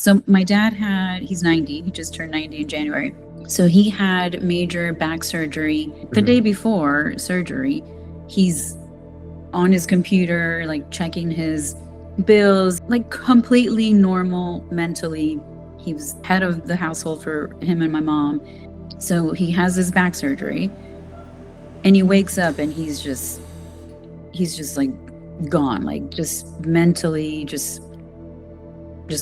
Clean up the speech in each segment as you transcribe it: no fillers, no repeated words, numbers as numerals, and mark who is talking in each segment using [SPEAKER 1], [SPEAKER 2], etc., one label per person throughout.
[SPEAKER 1] So my dad he's 90, he just turned 90 in January. So he had major back surgery. The day before surgery, he's on his computer, like checking his bills, like completely normal mentally. He was head of the household for him and my mom. So he has his back surgery and he wakes up and he's just like gone, like just mentally, just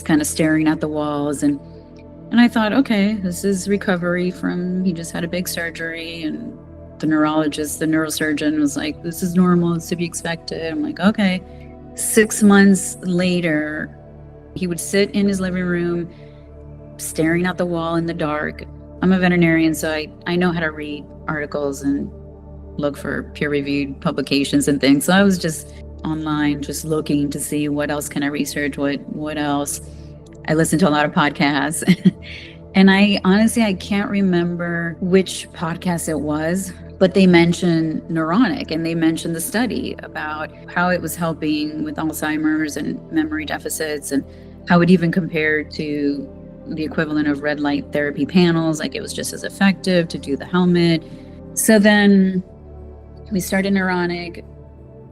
[SPEAKER 1] kind of staring at the walls. And I thought, okay, this is recovery from, he just had a big surgery. And the neurologist, the neurosurgeon was like, this is normal, it's to be expected. I'm like, okay. 6 months later, he would sit in his living room, staring at the wall in the dark. I'm a veterinarian, so I know how to read articles and look for peer-reviewed publications and things. So I was just online, just looking to see what else can I research, what else. I listen to a lot of podcasts. And I honestly can't remember which podcast it was, but they mentioned Neuronic, and they mentioned the study about how it was helping with Alzheimer's and memory deficits, and how it even compared to the equivalent of red light therapy panels, like it was just as effective to do the helmet. So then we started Neuronic.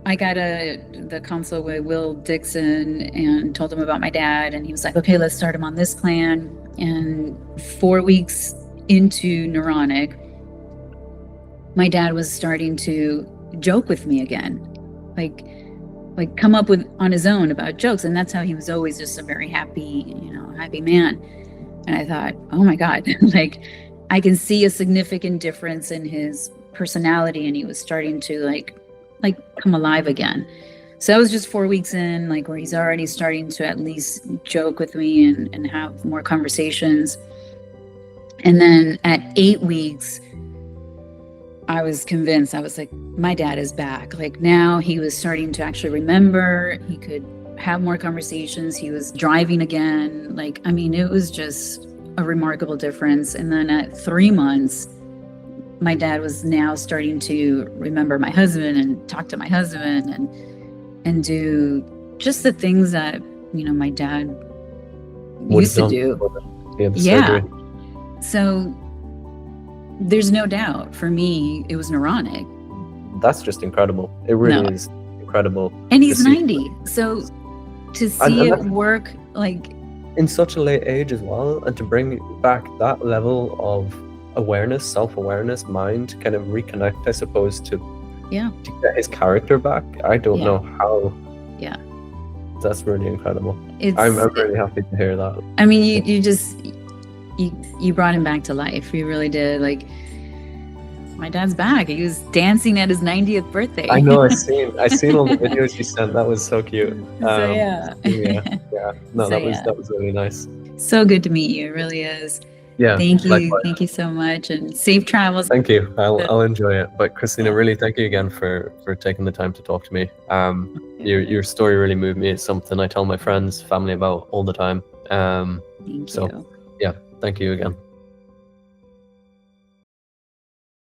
[SPEAKER 1] I got the consult with Will Dixon and told him about my dad, and he was like, okay, let's start him on this plan. And 4 weeks into Neuronic, my dad was starting to joke with me again, like come up with on his own about jokes. And that's how he was always just a very happy man. And I thought, oh my God, like I can see a significant difference in his personality, and he was starting to like come alive again. So that was just 4 weeks in, like where he's already starting to at least joke with me and have more conversations. And then at 8 weeks, I was convinced. I was like, my dad is back. Like now he was starting to actually remember. He could have more conversations. He was driving again. Like, I mean, it was just a remarkable difference. And then at 3 months, my dad was now starting to remember my husband and talk to my husband and do just the things that, my dad used to do. Yeah. So there's no doubt for me, it was Neuronic.
[SPEAKER 2] That's just incredible. It really is incredible.
[SPEAKER 1] And he's 90. So to see it work like
[SPEAKER 2] in such a late age as well, and to bring back that level of awareness, self-awareness, mind, kind of reconnect, I suppose, to get his character back. I don't know how. Yeah. That's really incredible. I'm really happy to hear that.
[SPEAKER 1] I mean, you brought him back to life. You really did. Like, my dad's back. He was dancing at his 90th birthday.
[SPEAKER 2] I know. I seen all the videos you sent. That was so cute.
[SPEAKER 1] Yeah.
[SPEAKER 2] No, that was really nice.
[SPEAKER 1] So good to meet you. It really is.
[SPEAKER 2] Yeah.
[SPEAKER 1] Thank you.
[SPEAKER 2] Likewise.
[SPEAKER 1] Thank you so much, and safe travels.
[SPEAKER 2] Thank you. I'll enjoy it. But Christina, really thank you again for taking the time to talk to me. Your story really moved me. It's something I tell my friends, family about all the time.
[SPEAKER 1] Thank you.
[SPEAKER 2] Yeah, thank you again.